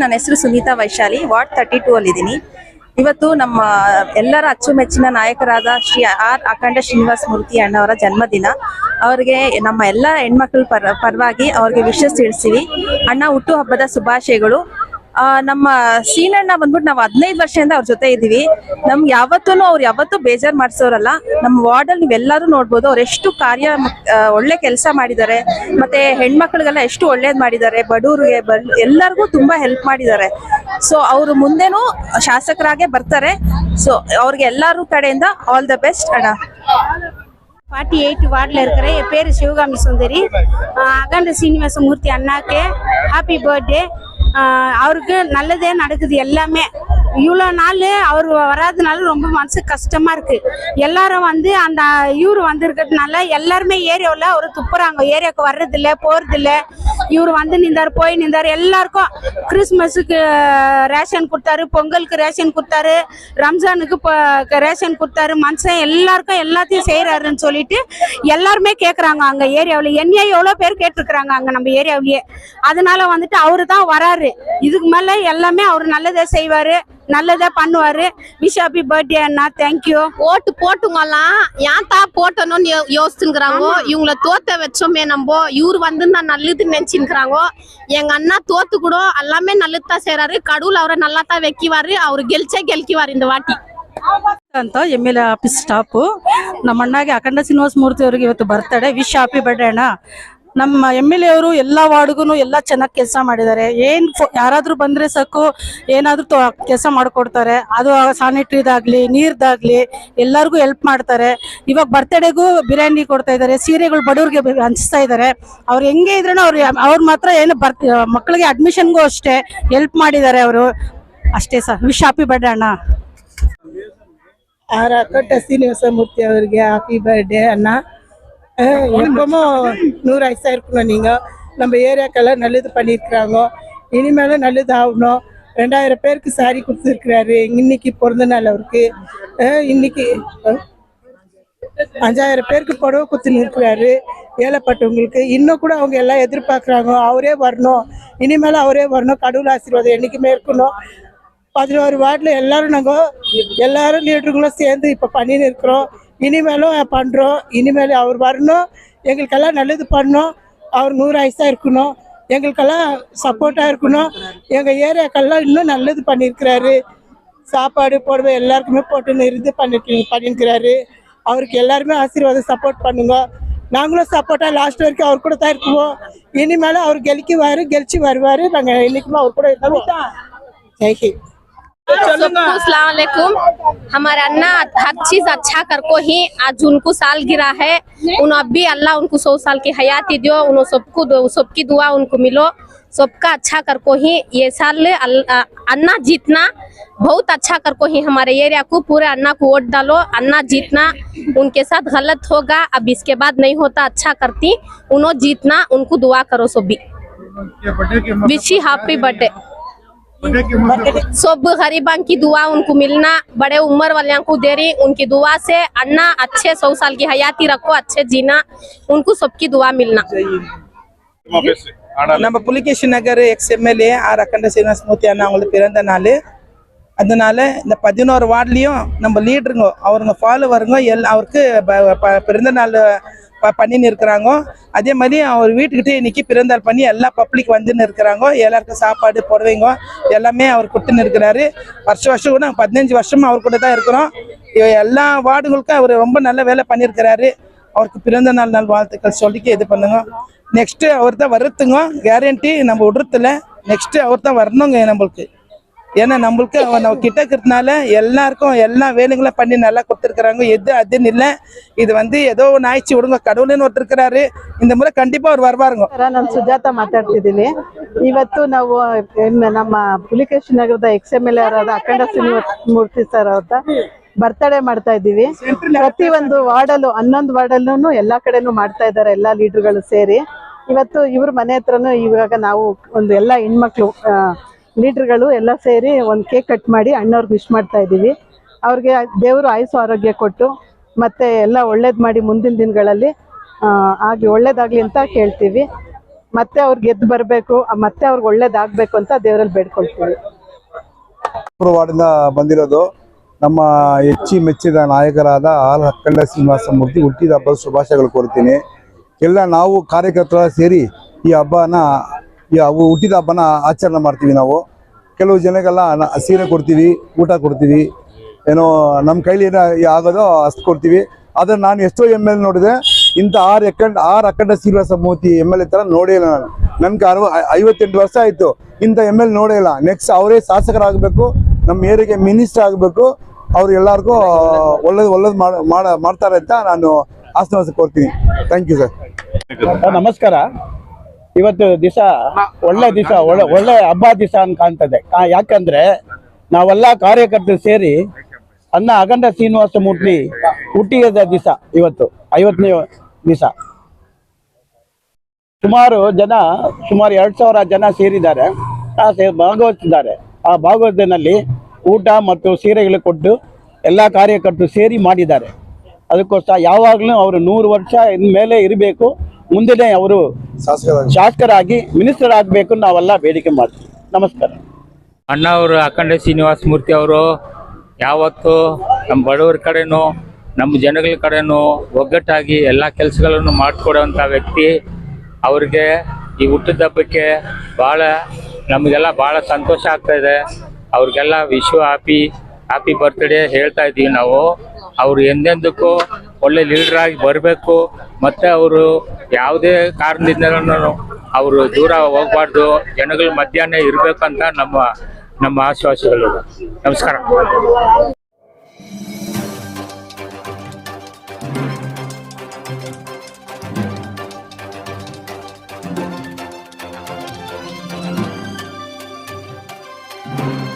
ನನ್ನ ಹೆಸರು ಸುನೀತಾ ವೈಶಾಲಿ, ವಾರ್ಡ್ 32 ಅಲ್ಲಿದ್ದೀನಿ. ಇವತ್ತು ನಮ್ಮ ಎಲ್ಲರ ಅಚ್ಚುಮೆಚ್ಚಿನ ನಾಯಕರಾದ ಶ್ರೀ ಆರ್ ಅಖಂಡ ಶ್ರೀನಿವಾಸ ಮೂರ್ತಿ ಅಣ್ಣವರ ಜನ್ಮದಿನ. ಅವರಿಗೆ ನಮ್ಮ ಎಲ್ಲ ಹೆಣ್ಮಕ್ಳ ಪರವಾಗಿ ಅವ್ರಿಗೆ ವಿಶಸ್ ತಿಳಿಸ್ತೀವಿ. ಅಣ್ಣ ಹುಟ್ಟು ಹಬ್ಬದ ಶುಭಾಶಯಗಳು. ನಮ್ಮ ಸೀನಣ್ಣ ಬಂದ್ಬಿಟ್ಟು ನಾವು 15 ವರ್ಷದಿಂದ ಅವ್ರ ಜೊತೆ ಇದ್ದೀವಿ. ನಮ್ಗೆ ಅವ್ರು ಯಾವತ್ತೂ ಬೇಜಾರು ಮಾಡಿಸೋರಲ್ಲ. ನಮ್ಮ ವಾರ್ಡಲ್ಲಿ ನೀವೆಲ್ಲರೂ ನೋಡ್ಬೋದು, ಅವ್ರು ಎಷ್ಟು ಒಳ್ಳೆ ಕೆಲಸ ಮಾಡಿದ್ದಾರೆ. ಮತ್ತೆ ಹೆಣ್ಮಕ್ಳಿಗೆಲ್ಲ ಎಷ್ಟು ಒಳ್ಳೇದು ಮಾಡಿದ್ದಾರೆ. ಬಡವ್ರಿಗೆ ಎಲ್ಲರಿಗೂ ತುಂಬಾ ಹೆಲ್ಪ್ ಮಾಡಿದ್ದಾರೆ. ಸೊ ಅವರು ಮುಂದೆನೂ ಶಾಸಕರಾಗೆ ಬರ್ತಾರೆ. ಸೊ ಅವ್ರಿಗೆ ಎಲ್ಲರೂ ಕಡೆಯಿಂದ ஆல் தி பெஸ்ட் அண்ணா. 48 வார்டில் இருக்கிற என் பேர் சிவகாமி சுந்தரி. அகண்ட சீனிவாச மூர்த்தி அண்ணாக்கு ஹாப்பி பர்த்டே. அவருக்கு நல்லதே நடக்குது எல்லாமே. இவ்வளோ நாள் அவர் வராதனால ரொம்ப மனசு கஷ்டமா இருக்கு. எல்லாரும் வந்து அந்த இவர் வந்திருக்கிறதுனால எல்லாருமே ஏரியாவில் அவர் துப்புறாங்க. ஏரியாவுக்கு வர்றதில்ல போறதில்ல. இவர் வந்து நின்றார் போய் நின்றார். எல்லாருக்கும் கிறிஸ்மஸுக்கு ரேஷன் கொடுத்தாரு, பொங்கலுக்கு ரேஷன் கொடுத்தாரு, ரம்ஜானுக்கு ரேஷன் கொடுத்தாரு. மனுஷன் எல்லாருக்கும் எல்லாத்தையும் செய்யறாருன்னு சொல்லிட்டு எல்லாருமே கேட்குறாங்க. அங்கே ஏரியாவில் என்னையே எவ்வளோ பேர் கேட்டிருக்கிறாங்க அங்கே நம்ம ஏரியாவிலேயே. அதனால வந்துட்டு அவரு தான் வராரு. இதுக்கு மேலே எல்லாமே அவர் நல்லதே செய்வாரு, நல்லதா பண்ணுவாரு. விஷ் ஹாப்பி பர்த்டே அண்ணா. தேங்க்யூ. ஓட்டு போட்டுங்கலாம் ஏன் தான் போட்டணும்னு யோசிச்சுக்கிறாங்க. இவங்கள தோத்த வச்சோமே நம்ம, இவரு வந்து நான் நல்லதுன்னு நினைச்சுக்கிறாங்க. எங்க அண்ணா தோத்து கூட எல்லாமே நல்லதுதான் செய்யறாரு. கடவுள் அவரை நல்லா தான் வைக்குவாரு. அவரு ಗೆಲ್ಕಿವಾರು இந்த வாட்டி ಅಂತ MLA ಆಫೀಸ್ ಸ್ಟಾಫು. ನಮ್ಮ ಅಣ್ಣಗೆ ಅಖಂಡ ಶ್ರೀನಿವಾಸ ಮೂರ್ತಿ ಅವರಿಗೆ ಇವತ್ತು ಬರ್ತಡೆ. ವಿಶ್ ಹ್ಯಾಪಿ ಬರ್ತ್ಡೇ ಅಣ್ಣ. ನಮ್ಮ MLA ಅವರು ಎಲ್ಲ ವಾರ್ಡ್ಗೂ ಎಲ್ಲ ಚೆನ್ನಾಗಿ ಕೆಲಸ ಮಾಡಿದ್ದಾರೆ. ಯಾರಾದ್ರೂ ಬಂದ್ರೆ ಸಾಕು ಏನಾದ್ರೂ ಕೆಲಸ ಮಾಡ್ಕೊಡ್ತಾರೆ. ಅದು ಸ್ಯಾನಿಟರಿದಾಗ್ಲಿ ನೀರ್ದಾಗ್ಲಿ ಎಲ್ಲರಿಗೂ ಹೆಲ್ಪ್ ಮಾಡ್ತಾರೆ. ಇವಾಗ ಬರ್ತ್ಡೇಗೂ ಬಿರಿಯಾನಿ ಕೊಡ್ತಾ ಇದ್ದಾರೆ, ಸೀರೆಗಳು ಬಡವ್ರಿಗೆ ಹಂಚ್ತಾ ಇದ್ದಾರೆ. ಅವ್ರು ಹೆಂಗೆ ಇದ್ರೂ ಅವ್ರು ಮಾತ್ರ ಏನು ಮಕ್ಕಳಿಗೆ ಅಡ್ಮಿಷನ್ಗೂ ಅಷ್ಟೇ ಹೆಲ್ಪ್ ಮಾಡಿದ್ದಾರೆ ಅವರು. ಅಷ್ಟೇ ಸರ್. ವಿಶ್ ಹ್ಯಾಪಿ ಬರ್ತ್ಡೇ ಅಣ್ಣ. ஆர் அக்கட்ட சீனிவாசமூர்த்தி அவருக்கு ஹாப்பி பர்த்டே அண்ணா. எப்பவும் 100 வயசா இருக்கணும். நீங்கள் நம்ம ஏரியாக்கெல்லாம் நல்லது பண்ணியிருக்கிறாங்க. இனிமேலும் நல்லது ஆகணும். 2000 பேருக்கு சாரி கொடுத்துருக்குறாரு. இன்னைக்கு பிறந்த நாள் அவருக்கு. இன்னைக்கு 5000 பேருக்கு புடவை கொடுத்துன்னு இருக்கிறாரு ஏழைப்பட்டவங்களுக்கு. இன்னும் கூட அவங்க எல்லாம் எதிர்பார்க்குறாங்க அவரே வரணும், இனிமேலும் அவரே வரணும். கடவுள் ஆசீர்வாதம் என்றைக்குமே இருக்கணும். 11 வார்டில் எல்லாரும் லீடருங்களும் சேர்ந்து இப்போ பண்ணின்னு இருக்கிறோம். இனிமேலும் பண்ணுறோம். இனிமேல் அவர் வரணும், எங்களுக்கெல்லாம் நல்லது பண்ணணும். அவர் 100 வயசா இருக்கணும், எங்களுக்கெல்லாம் சப்போர்ட்டாக இருக்கணும். எங்கள் ஏரியாக்கெல்லாம் இன்னும் நல்லது பண்ணியிருக்கிறாரு. சாப்பாடு போடுவே எல்லாருக்குமே போட்டுன்னு இருந்து பண்ணியிருக்கிறாரு. அவருக்கு எல்லாருமே ஆசீர்வாதம் சப்போர்ட் பண்ணுங்க. நாங்களும் சப்போர்ட்டாக லாஸ்ட் வரைக்கும் அவர் கூட தான் இருக்குவோம். இனிமேலும் அவர் கெலிச்சு வருவார். நாங்கள் என்றைக்குமே அவர் கூட இருக்கோம். ஜெய்ஹிந்த். अस्सलाम वालेकुम। हमारे अन्ना हर चीज अच्छा करको ही आज उनको साल गिरा है। उन अभी अल्लाह उनको 100 साल की हयाती दियो। उन सबकी दुआ उनको मिलो। सबका अच्छा करको ही ये साल अन्ना जीतना बहुत अच्छा करको ही हमारे एरिया को पूरे अन्ना को वोट डालो। अन्ना जीतना उनके साथ गलत होगा, अब इसके बाद नहीं होता। अच्छा करती उन्हों जीतना, उनको दुआ करो सभी। Wish happy birthday. सब गरीबां की दुआ उनको मिलना, बड़े उम्र वाले को दे रही उनकी दुआ से अन्ना अच्छे 100 साल की हयाती रखो, अच्छे जीना, उनको सबकी दुआ मिलना। நம்ம புலிகேஷன் நகர் XMLA ஆர் அகண்ட சீனிவாச மூர்த்தி அண்ணா அவங்களுக்கு பிறந்த நாள். அதனால இந்த 11 வார்டுலையும் நம்ம லீடருங்க அவருங்க ஃபாலோவருங்க அவருக்கு பிறந்த நாள் பண்ணின்னு இருக்கிறாங்க. அதே மாதிரி அவர் வீட்டுக்கிட்டே இன்னைக்கு பிறந்தாள் பண்ணி எல்லா பப்ளிக் வந்துன்னு இருக்கிறாங்க. எல்லாருக்கும் சாப்பாடு புடவைங்க எல்லாமே அவர் கொடுத்துன்னு இருக்கிறாரு. வருஷம் கூட 15 வருஷமா அவர் கூட தான் இருக்கிறோம். எல்லா வார்டுங்களுக்கும் அவர் ரொம்ப நல்ல வேலை பண்ணியிருக்கிறாரு. அவருக்கு பிறந்த நாள் வாழ்த்துக்கள் சொல்லிக்க இது பண்ணுங்க. நெக்ஸ்ட் அவர் தான் வருத்துங்க, கேரண்டி நம்ம விடுறதில்ல. நெக்ஸ்ட் அவர் தான் வரணுங்க நம்மளுக்கு. ஏன்னா நம்மளுக்கு நம்ம கிட்ட இருக்கிறதுனால எல்லாருக்கும் எல்லா வேலைங்களும் பண்ணி நல்லா கொடுத்துருக்குறாங்க. எது அதுன்னு இல்லை, இது வந்து ஏதோ ஒன்று ஆயிடுச்சு விடுங்க, கடவுள்னு ஒருத்தர் இருக்கிறாரு. இந்த ಮುರೆ ಖಂಡಿತ ಅವ್ರು ಬರಬಾರ್ದು. ನಾನು ಸುಜಾತ ಮಾತಾಡ್ತಿದ್ದೀನಿ. ಇವತ್ತು ನಾವು ನಮ್ಮ ಪುಲಿಕೇಶನ್ ನಗರದ XMLA ಅವರಾದ ಅಖಂಡ ಶ್ರೀನಿವಾಸ ಮೂರ್ತಿ ಸರ್ ಅವ್ರ ಬರ್ತಡೇ ಮಾಡ್ತಾ ಇದ್ದೀವಿ. ಪ್ರತಿ ಒಂದು ವಾರ್ಡಲ್ಲೂ 11 ವಾರ್ಡಲ್ಲೂ ಎಲ್ಲಾ ಕಡೆನೂ ಮಾಡ್ತಾ ಇದ್ದಾರೆ ಎಲ್ಲಾ ಲೀಡರ್ಗಳು ಸೇರಿ. ಇವತ್ತು ಇವ್ರ ಮನೆ ಹತ್ರನೂ ಇವಾಗ ನಾವು ಒಂದು ಎಲ್ಲ ಹೆಣ್ಮಕ್ಳು ಲೀಡರ್ಗಳು ಎಲ್ಲ ಸೇರಿ ಒಂದು ಕೇಕ್ ಕಟ್ ಮಾಡಿ ಅಣ್ಣವ್ರಿಗೆ ವಿಶ್ ಮಾಡ್ತಾ ಇದ್ದೀವಿ. ಅವ್ರಿಗೆ ದೇವರು ಆಯುಸ್ಸು ಆರೋಗ್ಯ ಕೊಟ್ಟು ಮತ್ತೆ ಎಲ್ಲ ಒಳ್ಳೇದು ಮಾಡಿ ಮುಂದಿನ ದಿನಗಳಲ್ಲಿ ಆಗಿ ಒಳ್ಳೇದಾಗಲಿ ಅಂತ ಕೇಳ್ತೀವಿ. ಮತ್ತೆ ಅವ್ರು ಗೆದ್ದು ಬರಬೇಕು, ಮತ್ತೆ ಅವ್ರಿಗೆ ಒಳ್ಳೇದಾಗಬೇಕು ಅಂತ ದೇವರಲ್ಲಿ ಬೇಡ್ಕೊಳ್ತೀವಿ. ವಾರ್ಡಿಂದ ಬಂದಿರೋದು ನಮ್ಮ ಮೆಚ್ಚಿದ ನಾಯಕರಾದ ಆರ್ ಅಖಂಡ ಶ್ರೀನಿವಾಸ ಮೂರ್ತಿ ಹುಟ್ಟಿದ ಹಬ್ಬದ ಶುಭಾಶಯಗಳು ಕೋರ್ತೀನಿ. ಎಲ್ಲ ನಾವು ಕಾರ್ಯಕರ್ತರ ಸೇರಿ ಈ ಹುಟ್ಟಿದ ಹಬ್ಬನ ಆಚರಣೆ ಮಾಡ್ತೀವಿ. ನಾವು ಕೆಲವು ಜನಗೆಲ್ಲ ಸೀರೆ ಕೊಡ್ತೀವಿ, ಊಟ ಕೊಡ್ತೀವಿ, ಏನೋ ನಮ್ಮ ಕೈಲಿ ಏನೋ ಆಗೋದೋ ಅಷ್ಟು ಕೊಡ್ತೀವಿ. ಆದರೆ ನಾನು ಎಷ್ಟೋ MLA ನೋಡಿದೆ, ಇಂಥ ಆರ್ ಅಖಂಡ ಶ್ರೀನಿವಾಸ ಮೂರ್ತಿ MLA ಥರ ನೋಡೇ ಇಲ್ಲ ನಾನು. ನನ್ಗೆ 58 ವರ್ಷ ಆಯಿತು, ಇಂಥ MLA ನೋಡೇ ಇಲ್ಲ. ನೆಕ್ಸ್ಟ್ ಅವರೇ ಶಾಸಕರಾಗಬೇಕು, ನಮ್ಮ ಏರಿಯಾಗೆ ಮಿನಿಸ್ಟರ್ ಆಗಬೇಕು, ಅವ್ರು ಎಲ್ಲರಿಗೂ ಒಳ್ಳೇದು ಮಾಡ್ತಾರೆ ಅಂತ ನಾನು ಆಶೀರ್ವಾದ ಕೊಡ್ತೀನಿ. Thank you sir. ನಮಸ್ಕಾರ. ಇವತ್ತು ದಿವಸ ಒಳ್ಳೆ ದಿವಸ, ಒಳ್ಳೆ ಹಬ್ಬ ದಿವಸ ಅಂತ ಕಾಣ್ತದೆ. ಯಾಕಂದ್ರೆ ನಾವೆಲ್ಲ ಕಾರ್ಯಕರ್ತರು ಸೇರಿ ಅಖಂಡ ಶ್ರೀನಿವಾಸ ಮೂರ್ತಿ ಹುಟ್ಟಿದ ದಿವಸ ಇವತ್ತು 50ನೇ ದಿವಸ. ಸುಮಾರು 2,000 ಜನ ಸೇರಿದ್ದಾರೆ, ಭಾಗವಹಿಸಿದ್ದಾರೆ. ಆ ಭಾಗವತದಲ್ಲಿ ಊಟ ಮತ್ತು ಸೀರೆಗಳು ಕೊಟ್ಟು ಎಲ್ಲ ಕಾರ್ಯಕರ್ತರು ಸೇರಿ ಮಾಡಿದ್ದಾರೆ. ಅದಕ್ಕೋಸ್ಕರ ಯಾವಾಗಲೂ ಅವರು 100 ವರ್ಷ ಮೇಲೆ ಇರಬೇಕು, ಮುಂದೆ ಅವರು ಶಾಸಕರಾಗಿ ಮಿನಿಸ್ಟರ್ ಆಗಬೇಕು ನಾವೆಲ್ಲ ಬೇಡಿಕೆ ಮಾಡ್ತೀವಿ. ನಮಸ್ಕಾರ. ಅಣ್ಣವರು ಅಖಂಡ ಶ್ರೀನಿವಾಸ ಮೂರ್ತಿ ಅವರು ಯಾವತ್ತು ನಮ್ಮ ಬಡವರ ಕಡೆನೂ ನಮ್ಮ ಜನಗಳ ಕಡೆನೂ ಒಗ್ಗಟ್ಟಾಗಿ ಎಲ್ಲ ಕೆಲಸಗಳನ್ನು ಮಾಡಿಕೊಡುವಂಥ ವ್ಯಕ್ತಿ. ಅವ್ರಿಗೆ ಈ ಹುಟ್ಟಿದ ಹಬ್ಬಕ್ಕೆ ನಮಗೆಲ್ಲ ಭಾಳ ಸಂತೋಷ ಆಗ್ತಾಯಿದೆ. ಅವ್ರಿಗೆಲ್ಲ ಹ್ಯಾಪಿ ಬರ್ತ್ಡೇ ಹೇಳ್ತಾ ಇದ್ದೀವಿ ನಾವು. ಅವರು ಎಂದೆಂದಕ್ಕೂ ಒಳ್ಳೆ ಲೀಡ್ರಾಗಿ ಬರಬೇಕು, ಮತ್ತು ಅವರು ಯಾವುದೇ ಕಾರಣದಿಂದಲೂ ಅವರು ದೂರ ಹೋಗಬಾರ್ದು, ಜನಗಳ ಮಧ್ಯಾಹ್ನ ಇರಬೇಕಂತ ನಮ್ಮ ಆಶ್ವಾಸಗಳು. ನಮಸ್ಕಾರ. you.